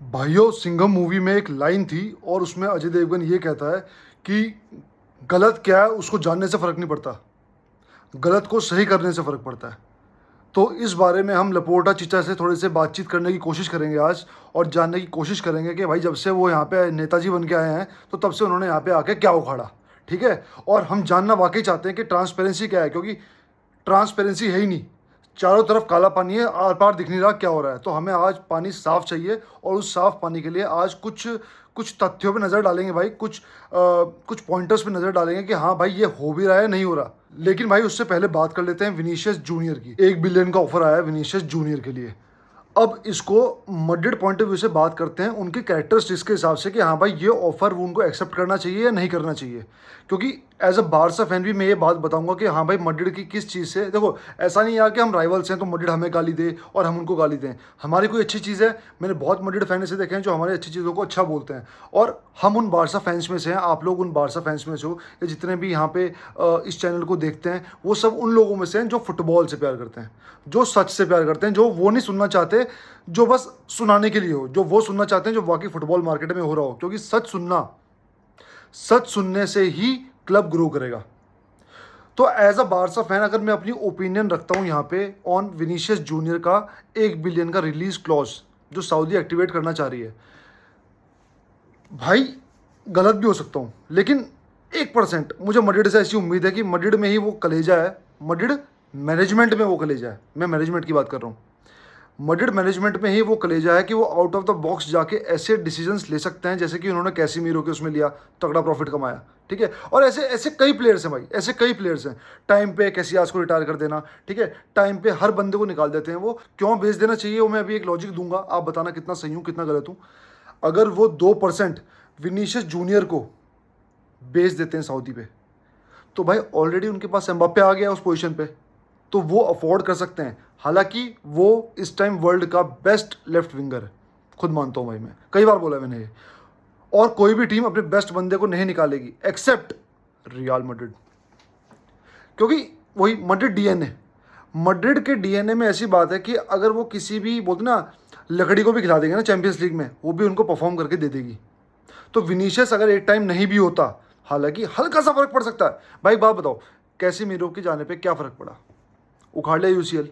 भाइयों, सिंघम मूवी में एक लाइन थी और उसमें अजय देवगन ये कहता है कि गलत क्या है उसको जानने से फ़र्क नहीं पड़ता, गलत को सही करने से फ़र्क पड़ता है। तो इस बारे में हम लपोटा चिचा से थोड़े से बातचीत करने की कोशिश करेंगे आज, और जानने की कोशिश करेंगे कि भाई जब से वो यहाँ पे नेताजी बन के आए हैं तो तब से उन्होंने यहाँ पे आके क्या उखाड़ा। ठीक है, और हम जानना वाकई चाहते हैं कि ट्रांसपेरेंसी क्या है, क्योंकि ट्रांसपेरेंसी है ही नहीं। चारों तरफ काला पानी है, आर पार दिख नहीं रहा क्या हो रहा है। तो हमें आज पानी साफ चाहिए, और उस साफ पानी के लिए आज कुछ कुछ तथ्यों पे नज़र डालेंगे भाई, कुछ पॉइंटर्स पे नज़र डालेंगे कि हाँ भाई ये हो भी रहा है नहीं हो रहा। लेकिन भाई उससे पहले बात कर लेते हैं विनीशियस जूनियर की। 1 बिलियन का ऑफर आया है विनीशियस जूनियर के लिए। अब इसको मड्रिड पॉइंट ऑफ व्यू से बात करते हैं, उनके कैरेक्टरिस्टिक्स के हिसाब से कि हाँ भाई ये ऑफर वो उनको एक्सेप्ट करना चाहिए या नहीं करना चाहिए। क्योंकि एज अ बारसा फैन भी मैं ये बात बताऊंगा कि हाँ भाई मड्रिड की किस चीज़ से, देखो ऐसा नहीं यार कि हम राइवल्स हैं तो मड्रिड हमें गाली दे और हम उनको गाली दें। हमारी कोई अच्छी चीज़ है, मैंने बहुत मड्रिड फैन ऐसे देखे हैं जो हमारी अच्छी चीज़ों को अच्छा बोलते हैं, और हम उन बारसा फैंस में से हैं, आप लोग उन बारसा फैंस में से हो, या जितने भी यहाँ पे इस चैनल को देखते हैं वो सब उन लोगों में से हैं जो फुटबॉल से प्यार करते हैं, जो सच से प्यार करते हैं, जो वो नहीं सुनना चाहते जो बस सुनाने के लिए हो, जो वो सुनना चाहते हैं जो वाकई फुटबॉल मार्केट में हो रहा हो। क्योंकि सच सुनने से ही क्लब ग्रो करेगा। तो एज अ बारसा फैन अगर मैं अपनी ओपिनियन रखता हूँ यहाँ पे ऑन विनीशियस जूनियर का 1 बिलियन का रिलीज क्लॉज जो सऊदी एक्टिवेट करना चाह रही है, भाई गलत भी हो सकता हूँ, लेकिन 1% मुझे मड्रिड से ऐसी उम्मीद है कि मड्रिड में ही वो कलेजा है, मड्रिड मैनेजमेंट में वो कलेजा है। मैं मैनेजमेंट की बात कर रहा हूँ, मड्रिड मैनेजमेंट में ही वो कलेजा है कि वो आउट ऑफ द बॉक्स जाके ऐसे डिसीजंस ले सकते हैं जैसे कि उन्होंने कैसीमीरो के उसमें लिया, तगड़ा प्रॉफिट कमाया। ठीक है, और ऐसे ऐसे कई प्लेयर्स हैं भाई, ऐसे कई प्लेयर्स हैं। टाइम पे कैसियास को रिटायर कर देना, ठीक है, टाइम पे हर बंदे को निकाल देते हैं। वो क्यों बेच देना चाहिए वो मैं अभी एक लॉजिक दूंगा, आप बताना कितना सही हूँ कितना गलत हूँ। अगर वो 2% विनीशियस जूनियर को बेच देते हैं सऊदी पे, तो भाई ऑलरेडी उनके पास एम्बाप्पे आ गया उस पोजीशन पे, तो वो अफोर्ड कर सकते हैं। हालांकि वो इस टाइम वर्ल्ड का बेस्ट लेफ्ट विंगर है, खुद मानता हूँ भाई, मैं कई बार बोला मैंने ये, और कोई भी टीम अपने बेस्ट बंदे को नहीं निकालेगी एक्सेप्ट रियल मैड्रिड। क्योंकि वही मड्रिड डीएनए, मड्रिड के डीएनए में ऐसी बात है कि अगर वो किसी भी बोलते ना लकड़ी को भी खिला देंगे ना चैंपियंस लीग में, वो भी उनको परफॉर्म करके दे देगी। तो विनीशियस अगर एक टाइम नहीं भी होता, हालांकि हल्का सा फर्क पड़ सकता है भाई। बात बताओ, कैसीमीरो के जाने पे क्या फर्क पड़ा, उखाड़ लिया यूसीएल।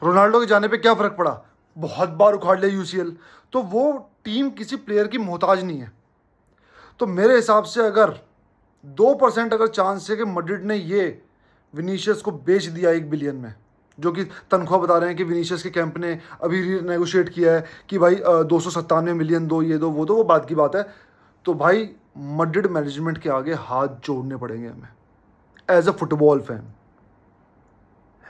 रोनाल्डो के जाने पे क्या फर्क पड़ा, बहुत बार उखाड़ लिया यूसीएल। तो वो टीम किसी प्लेयर की मोहताज नहीं है। तो मेरे हिसाब से अगर 2% अगर चांस है कि मड्रिड ने ये विनीशियस को बेच दिया 1 बिलियन में, जो कि तनख्वाह बता रहे हैं कि विनीशियस के कैंप ने अभी नेगोशिएट किया है कि भाई 297 मिलियन दो, ये दो वो दो, वो बात की बात है। तो भाई मड्रिड मैनेजमेंट के आगे हाथ जोड़ने पड़ेंगे हमें as a football fan.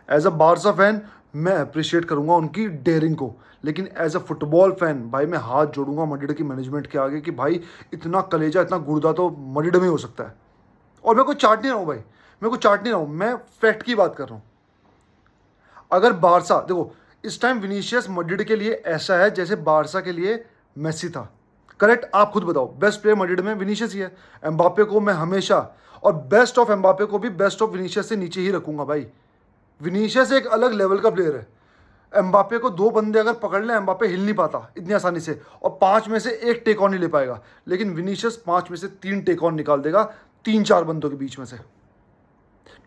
As a Barca fan मैं अप्रिशिएट करूंगा उनकी डेयरिंग को, लेकिन एज अ फुटबॉल फैन भाई मैं हाथ जोड़ूंगा मड्रिड की मैनेजमेंट के आगे कि भाई इतना कलेजा इतना गुर्दा तो मड्रिड में ही हो सकता है। और मैं कोई चाट नहीं रहा हूँ भाई, मैं कोई चाट नहीं रहा हूँ, मैं फैक्ट की बात कर रहा हूँ। अगर बारसा, देखो इस टाइम विनीशियस मड्रिड के लिए ऐसा है जैसे बारसा के लिए मेसी था। करेक्ट, आप खुद बताओ, बेस्ट प्लेयर मड्रिड में विनीशियस ही है। एम्बापे को मैं हमेशा, और बेस्ट ऑफ एम्बापे को भी बेस्ट ऑफ विनीशियस से नीचे ही रखूंगा भाई। विनीशियस एक अलग लेवल का प्लेयर है। एम्बापे को दो बंदे अगर पकड़ लें, एम्बापे हिल नहीं पाता इतनी आसानी से, और 5 में से 1 टेक ऑन नहीं ले पाएगा। लेकिन विनीशियस 5 में से 3 टेक ऑन निकाल देगा 3-4 बंदों के बीच में से।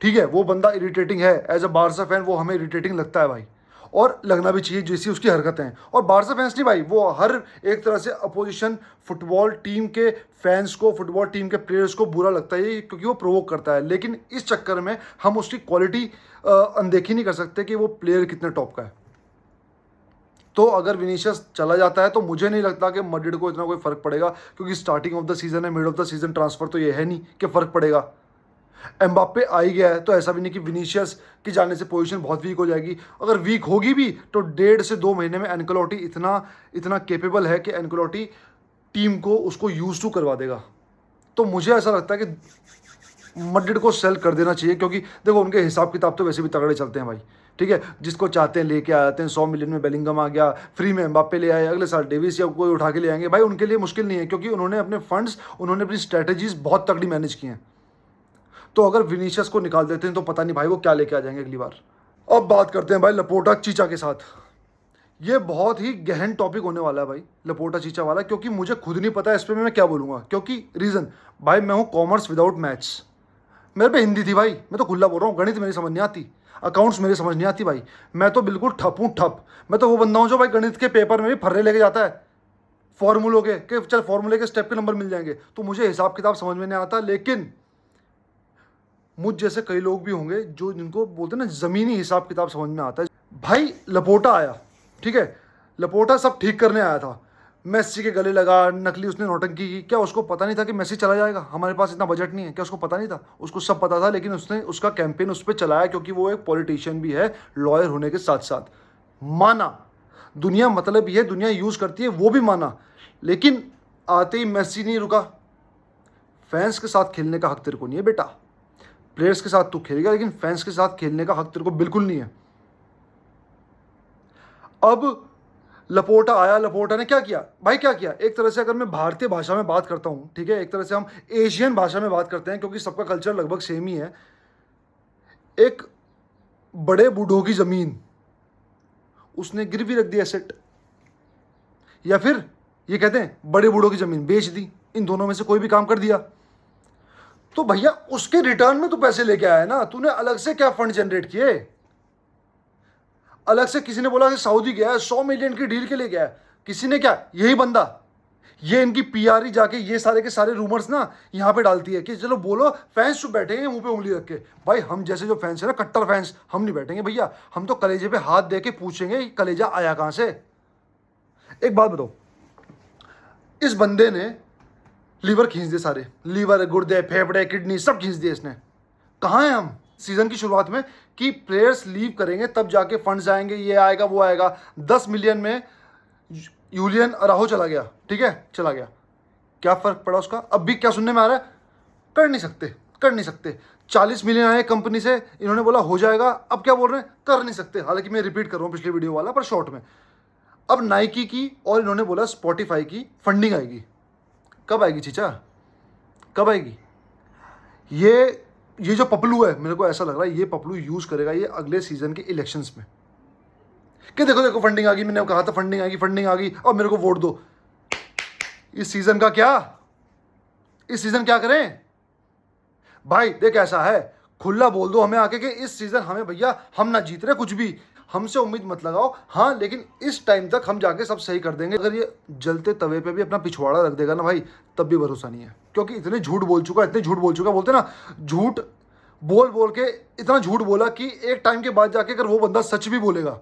ठीक है, वो बंदा इरिटेटिंग है, एज अ बारसा फैन वो हमें इरिटेटिंग लगता है भाई, और लगना भी चाहिए जैसी उसकी हरकतें हैं। और बारसा फैंस नहीं भाई, वो हर एक तरह से अपोजिशन फुटबॉल टीम के फैंस को, फुटबॉल टीम के प्लेयर्स को बुरा लगता है क्योंकि वो प्रोवोक करता है। लेकिन इस चक्कर में हम उसकी क्वालिटी अनदेखी नहीं कर सकते कि वो प्लेयर कितने टॉप का है। तो अगर विनीशियस चला जाता है तो मुझे नहीं लगता कि मड्रिड को इतना कोई फर्क पड़ेगा, क्योंकि स्टार्टिंग ऑफ द सीजन है, mid of the season transfer तो ये है नहीं कि फर्क पड़ेगा। एम्बाप्पे आ ही गया है तो ऐसा भी नहीं कि विनीशियस के जाने से पोजीशन बहुत वीक हो जाएगी। अगर वीक होगी भी तो 1.5 से 2 महीने में एनकेलोटी इतना इतना केपेबल है कि एनकेलोटी टीम को उसको यूज टू करवा देगा। तो मुझे ऐसा लगता है कि मड्रिड को सेल कर देना चाहिए, क्योंकि देखो उनके हिसाब किताब तो वैसे भी तगड़े चलते हैं भाई। ठीक है, जिसको चाहते हैं लेके आ जाते हैं। 100 मिलियन में बेलिंगम आ गया, फ्री में एम्बाप्पे ले आए, अगले साल डेविस या कोई उठा के ले आएंगे भाई। उनके लिए मुश्किल नहीं है, क्योंकि उन्होंने अपने फंड्स, उन्होंने अपनी स्ट्रैटेजीज बहुत तगड़ी मैनेज की हैं। तो अगर विनीशियस को निकाल देते हैं तो पता नहीं भाई वो क्या लेके आ जाएंगे अगली बार। अब बात करते हैं भाई लपोटा चीचा के साथ। ये बहुत ही गहन टॉपिक होने वाला है भाई, लपोटा चीचा वाला, क्योंकि मुझे खुद नहीं पता इस पे मैं क्या बोलूँगा। क्योंकि रीज़न भाई, मैं हूँ कॉमर्स विदाउट मैथ्स, मेरे पे हिंदी थी भाई, मैं तो खुला बोल रहा हूँ, गणित मेरी समझ नहीं आती, अकाउंट्स मेरी समझ नहीं आती भाई, मैं तो बिल्कुल ठप हूँ ठप। मैं तो वो बंदा हूँ जो भाई गणित के पेपर में भी फर्रे लेके जाता है फॉर्मूलों के, कि चल फॉर्मूले के स्टेप के नंबर मिल जाएंगे, तो मुझे हिसाब किताब समझ में नहीं आता। लेकिन मुझ जैसे कई लोग भी होंगे जो जिनको बोलते हैं ना ज़मीनी हिसाब किताब समझ में आता है। भाई लपोटा आया, ठीक है, लपोटा सब ठीक करने आया था, मेस्सी के गले लगा, नकली उसने नौटंकी की। क्या उसको पता नहीं था कि मेस्सी चला जाएगा? हमारे पास इतना बजट नहीं है, क्या उसको पता नहीं था? उसको सब पता था, लेकिन उसने उसका कैंपेन उस पर चलाया, क्योंकि वो एक पॉलिटिशियन भी है, लॉयर होने के साथ साथ। माना, दुनिया मतलब ये दुनिया यूज़ करती है, वो भी माना। लेकिन आते ही मेस्सी नहीं रुका। फैंस के साथ खेलने का हक तेरे को नहीं है बेटा। प्लेयर्स के साथ तू खेलेगा, लेकिन फैंस के साथ खेलने का हक तेरे को बिल्कुल नहीं है। अब लपोटा आया, लपोटा ने क्या किया भाई, क्या किया? एक तरह से अगर मैं भारतीय भाषा में बात करता हूं, ठीक है, एक तरह से हम एशियन भाषा में बात करते हैं, क्योंकि सबका कल्चर लगभग सेम ही है। एक बड़े बूढ़ों की जमीन उसने गिरवी रख दी, एसेट, या फिर ये कहते हैं बड़े बूढ़ों की जमीन बेच दी, इन दोनों में से कोई भी काम कर दिया, तो भैया उसके रिटर्न में तू पैसे लेके आया ना। तूने अलग से क्या फंड जनरेट किए? अलग से किसी ने बोला कि सऊदी गया है 100 मिलियन की डील के लिए गया है, किसी ने क्या, यही बंदा, ये इनकी पीआर ही जाके ये सारे के सारे रूमर्स ना यहाँ पे डालती है कि चलो बोलो, फैंस चुप बैठेंगे मुंह पे उंगली रख के। भाई हम जैसे जो फैंस है ना, कट्टर फैंस, हम नहीं बैठेंगे भैया, हम तो कलेजे पे हाथ दे के पूछेंगे कि कलेजा आया कहां से। एक बात बताओ, इस बंदे ने लीवर खींच दिए सारे, लीवर, गुर्दे, फेफड़े, किडनी सब खींच दिए इसने। कहाँ हैं हम सीजन की शुरुआत में कि प्लेयर्स लीव करेंगे तब जाके फंड्स आएंगे, ये आएगा वो आएगा। 10 मिलियन में यूलियन अराहो चला गया, ठीक है, चला गया, क्या फर्क पड़ा उसका? अब भी क्या सुनने में आ रहा है? कर नहीं सकते, कर नहीं सकते। 40 मिलियन आए कंपनी से, इन्होंने बोला हो जाएगा, अब क्या बोल रहे हैं? कर नहीं सकते। हालांकि मैं रिपीट कर रहा हूँ पिछली वीडियो वाला, पर शॉर्ट में। अब नाइकी की और इन्होंने बोला स्पॉटिफाई की फंडिंग आएगी। कब आएगी चीचा, कब आएगी? ये जो पपलू है, मेरे को ऐसा लग रहा है ये पपलू यूज करेगा ये अगले सीजन के इलेक्शंस में, कि देखो देखो फंडिंग आ गई, मैंने कहा था फंडिंग आएगी, फंडिंग आ गई, और मेरे को वोट दो। इस सीजन का क्या, इस सीजन क्या करें भाई? देख ऐसा है, खुला बोल दो हमें आके कि इस सीजन हमें भैया, हम ना जीत रहे कुछ भी, हमसे उम्मीद मत लगाओ, हाँ, लेकिन इस टाइम तक हम जाके सब सही कर देंगे। अगर ये जलते तवे पे भी अपना पिछवाड़ा रख देगा ना भाई, तब भी भरोसा नहीं है, क्योंकि इतने झूठ बोल चुका, इतने झूठ बोल चुका, बोलते ना झूठ बोल बोल के इतना झूठ बोला कि एक टाइम के बाद जाके अगर वो बंदा सच भी बोलेगा,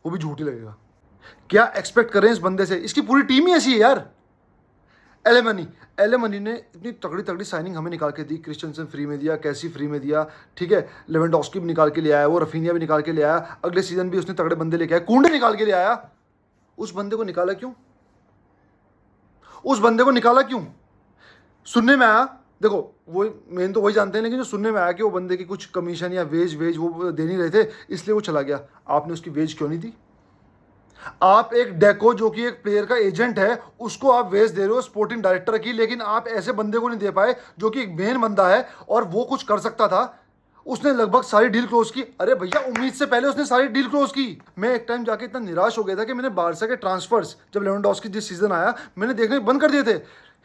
वो भी झूठ ही लगेगा। क्या एक्सपेक्ट करें इस बंदे से? इसकी पूरी टीम ही ऐसी है यार। एलेमनी ने इतनी तगड़ी तगड़ी साइनिंग हमें निकाल के दी, क्रिस्टियनसन फ्री में दिया, कैसी फ्री में दिया, ठीक है, लेवेंडोस्की भी निकाल के ले आया, वो रफीनिया भी निकाल के ले आया, अगले सीजन भी उसने तगड़े बंदे लेके आया, कुंडे निकाल के ले आया। उस बंदे को निकाला क्यों? उस बंदे को निकाला क्यों? सुनने में आया, देखो वो मेन तो वही जानते हैं, लेकिन जो सुनने में आया कि वो बंदे की कुछ कमीशन या वेज वो दे नहीं रहे थे, इसलिए वो चला गया। आपने उसकी वेज क्यों नहीं दी? आप एक डेको जो कि एक प्लेयर का एजेंट है, उसको आप वेज दे रहे हो स्पोर्टिंग डायरेक्टर की, लेकिन आप ऐसे बंदे को नहीं दे पाए जो कि एक मेन बंदा है और वो कुछ कर सकता था। उसने लगभग सारी डील क्लोज की। अरे भैया उम्मीद से पहले उसने सारी डील क्लोज की। मैं एक टाइम जाके इतना निराश हो गया था कि मैंने बारसा के ट्रांसफर्स, जब लेवेंडोस्की जिस सीजन आया, मैंने देखने बंद कर दिए थे।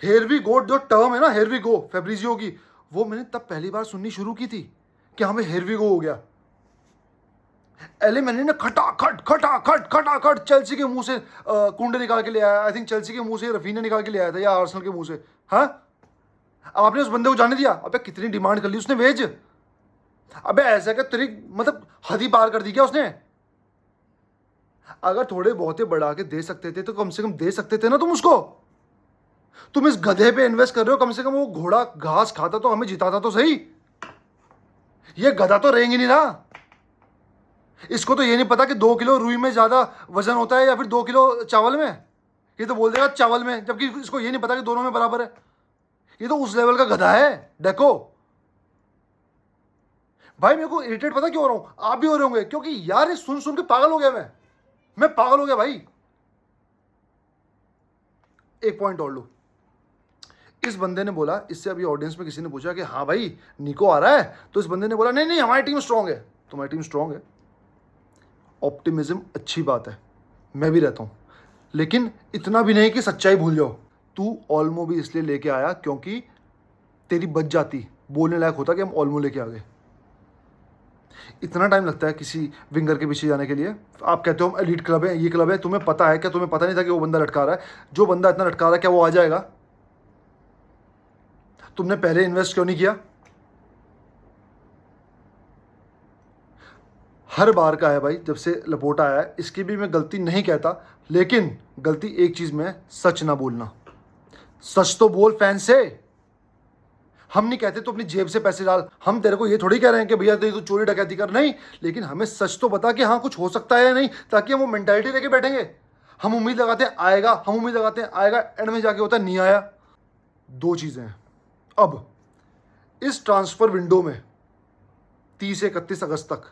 हेयर वी गो जो टर्म है ना, हेयर वी गो फेब्रिजियो की, वो मैंने तब पहली बार सुननी शुरू की थी कि हमें हेयर वी गो हो गया। एलिमनी ने खटाखट चेल्सी के मुंह से कुंडे निकाल के ले आया। आई थिंक चेल्सी के मुंह से रफीना निकाल के ले आया था, या आर्सेनल के मुंह से। हाँ, आपने उस बंदे को जाने दिया? अबे कितनी डिमांड कर ली उसने वेज। अबे ऐसा क्या तेरी मतलब हद ही पार कर दी क्या उसने? अगर थोड़े बहुत बढ़ा के दे सकते थे तो कम से कम दे सकते थे ना तुम उसको। तुम इस गधे पे इन्वेस्ट कर रहे हो, कम से कम वो घोड़ा घास खाता तो हमें जिताता तो सही। ये गधा तो रहेंगे नहीं ना। इसको तो ये नहीं पता कि 2 किलो रुई में ज्यादा वजन होता है या फिर 2 किलो चावल में। ये तो बोल देगा चावल में, जबकि इसको ये नहीं पता कि दोनों में बराबर है। ये तो उस लेवल का गधा है डेको। भाई मेरे को इरिटेट पता क्यों हो रहा हूं, आप भी हो रहे होंगे, क्योंकि यार ये सुन सुन के पागल हो गया मैं पागल हो गया भाई। एक पॉइंट और लो, इस बंदे ने बोला, इससे अभी ऑडियंस में किसी ने पूछा कि हाँ भाई निको आ रहा है, तो इस बंदे ने बोला नहीं नहीं हमारी टीम स्ट्रांग है। तुम्हारी टीम स्ट्रांग है, ऑप्टिमिज्म अच्छी बात है, मैं भी रहता हूँ, लेकिन इतना भी नहीं कि सच्चाई भूल जाओ। तू ऑल्मो भी इसलिए लेके आया क्योंकि तेरी बच जाती, बोलने लायक होता कि हम ऑल्मो लेके आ गए। इतना टाइम लगता है किसी विंगर के पीछे जाने के लिए? आप कहते हो हम एलीट क्लब है, ये क्लब है, तुम्हें पता है क्या? तुम्हें पता नहीं था कि वो बंदा लटका रहा है? जो बंदा इतना लटका रहा है क्या वो आ जाएगा? तुमने पहले इन्वेस्ट क्यों नहीं किया? हर बार का है भाई, जब से लपोटा आया है, इसकी भी मैं गलती नहीं कहता, लेकिन गलती एक चीज में है, सच ना बोलना। सच तो बोल फैन से। हम नहीं कहते तो अपनी जेब से पैसे डाल, हम तेरे को ये थोड़ी कह रहे हैं कि भैया तू चोरी डकैती कर, नहीं, लेकिन हमें सच तो बता कि हाँ कुछ हो सकता है या नहीं, ताकि हम वो मेंटालिटी लेके बैठेंगे। हम उम्मीद लगाते हैं आएगा, हम उम्मीद लगाते हैं आएगा, एंड में जाके होता है नहीं आया। दो चीजें हैं। अब इस ट्रांसफर विंडो में 30 से 31 अगस्त तक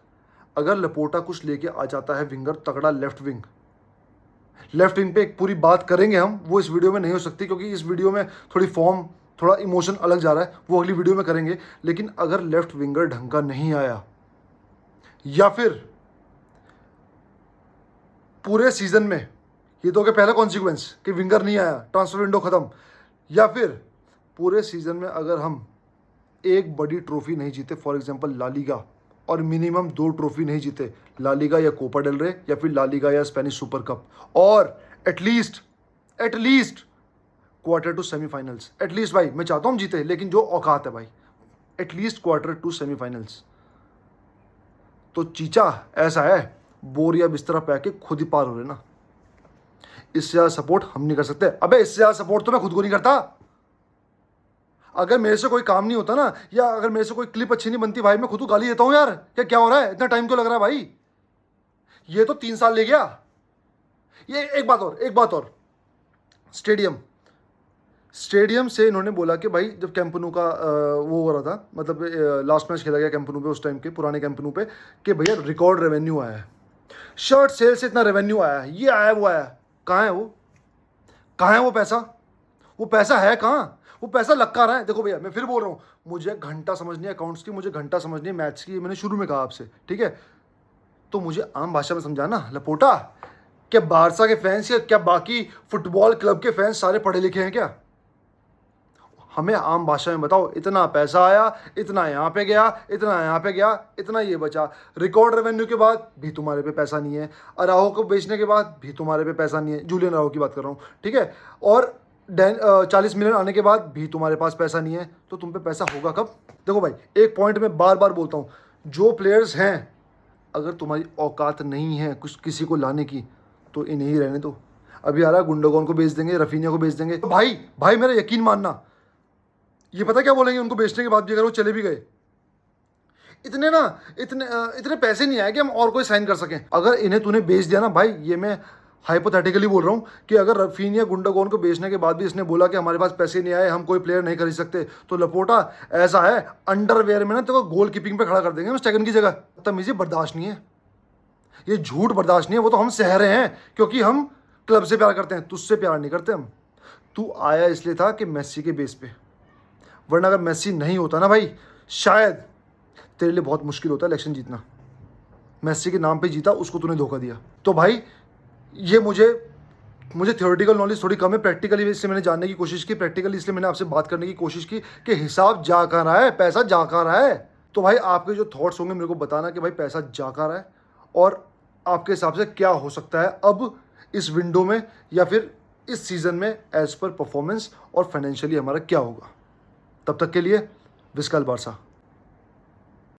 अगर लपोटा कुछ लेके आ जाता है विंगर तगड़ा, लेफ्ट विंग पे एक पूरी बात करेंगे हम, वो इस वीडियो में नहीं हो सकती क्योंकि इस वीडियो में थोड़ी फॉर्म, थोड़ा इमोशन अलग जा रहा है, वो अगली वीडियो में करेंगे। लेकिन अगर लेफ्ट विंगर ढंग का नहीं आया, या फिर पूरे सीजन में, ये तो क्या पहला कॉन्सिक्वेंस कि विंगर नहीं आया, ट्रांसफर विंडो खत्म, या फिर पूरे सीजन में अगर हम एक बड़ी ट्रॉफी नहीं जीते, फॉर एग्जांपल ला लीगा, और मिनिमम 2 ट्रॉफी नहीं जीते, ला लीगा या कोपा डेल रे, या फिर ला लीगा या स्पेनिश सुपर कप, और at least quarter to semifinals, at least भाई मैं चाहता हूँ हम जीते, लेकिन जो औकात है भाई, एटलीस्ट क्वार्टर टू सेमीफाइनल्स। तो चीचा ऐसा है, बोर या बिस्तरा पैके खुद ही पार हो रहे ना। इससे ज़्यादा सपोर्ट हम नहीं कर सकते। अबे इससे ज़्यादा सपोर्ट तो मैं खुद को नहीं करता। अगर मेरे से कोई काम नहीं होता ना, या अगर मेरे से कोई क्लिप अच्छी नहीं बनती भाई, मैं खुद को गाली देता हूँ यार, क्या हो रहा है, इतना टाइम क्यों लग रहा है भाई? ये तो 3 साल ले गया। ये एक बात और, स्टेडियम से इन्होंने बोला कि भाई जब कैंपनू का वो हो रहा था, मतलब लास्ट मैच खेला गया कैंपनू पे उस टाइम के, पुराने कैंपनू पे, कि भैया रिकॉर्ड रेवेन्यू आया है, शर्ट सेल से इतना रेवेन्यू आया है, ये आया वो आया। कहाँ है वो पैसा? वो पैसा है कहाँ? वो पैसा लटका रहा है। देखो भैया मैं फिर बोल रहा हूँ, मुझे घंटा समझनी है अकाउंट्स की, मुझे घंटा समझनी है मैथ्स की, मैंने शुरू में कहा आपसे, ठीक है? तो मुझे आम भाषा में समझाना लपोटा, क्या बारसा के फैंस या क्या बाकी फुटबॉल क्लब के फैंस सारे पढ़े लिखे हैं क्या? हमें आम भाषा में बताओ, इतना पैसा आया, इतना यहाँ पे गया, इतना यहाँ पे गया, इतना ये बचा, रिकॉर्ड रेवेन्यू के बाद भी तुम्हारे पे पैसा नहीं है, अराहो को बेचने के बाद भी तुम्हारे पे पैसा नहीं है, जूलियन अराहो की बात कर रहा हूँ, ठीक है, और 40 मिलियन आने के बाद भी तुम्हारे पास पैसा नहीं है, तो तुम पे पैसा होगा कब? देखो भाई एक पॉइंट में बार बार बोलता हूँ, जो प्लेयर्स हैं, अगर तुम्हारी औकात नहीं है कुछ किसी को लाने की, तो इन्हें ही रहने दो। अभी आ रहा है गुंडोगॉन को बेच देंगे, रफीनिया को बेच देंगे, तो भाई मेरा यकीन मानना, ये पता क्या बोलेंगे उनको बेचने के बाद भी, अगर वो चले भी गए, इतने पैसे नहीं आए कि हम और कोई साइन कर सकें। अगर इन्हें तूने बेच दिया ना भाई, ये मैं हाइपोथेटिकली बोल रहा हूँ कि अगर रफीनिया गुंडोगॉन को बेचने के बाद भी इसने बोला कि हमारे पास पैसे नहीं आए, हम कोई प्लेयर नहीं खरीद सकते, तो लपोटा ऐसा है, अंडरवेयर में ना तो गोल कीपिंग पे खड़ा कर देंगे स्टेगन की जगह। तमीज़ी बर्दाश्त नहीं है, ये झूठ बर्दाश्त नहीं है, वो तो हम सह रहे हैं क्योंकि हम क्लब से प्यार करते हैं, तुझसे प्यार नहीं करते हम। तू आया इसलिए था कि मेस्सी के बेस पे, वरना अगर मेस्सी नहीं होता ना भाई, शायद तेरे लिए बहुत मुश्किल होता इलेक्शन जीतना। मेस्सी के नाम पे जीता, उसको तूने धोखा दिया। तो भाई ये मुझे थ्योरेटिकल नॉलेज थोड़ी कम है, प्रैक्टिकली इसलिए मैंने जानने की कोशिश की, प्रैक्टिकली इसलिए मैंने आपसे बात करने की कोशिश की कि हिसाब जा कहाँ रहा है, पैसा जा कहाँ रहा है। तो भाई आपके जो थॉट्स होंगे मेरे को बताना कि भाई पैसा जा कहाँ रहा है, और आपके हिसाब से क्या हो सकता है अब इस विंडो में, या फिर इस सीज़न में एज पर परफॉर्मेंस और फाइनेंशियली हमारा क्या होगा। तब तक के लिए विस्काल बारसा।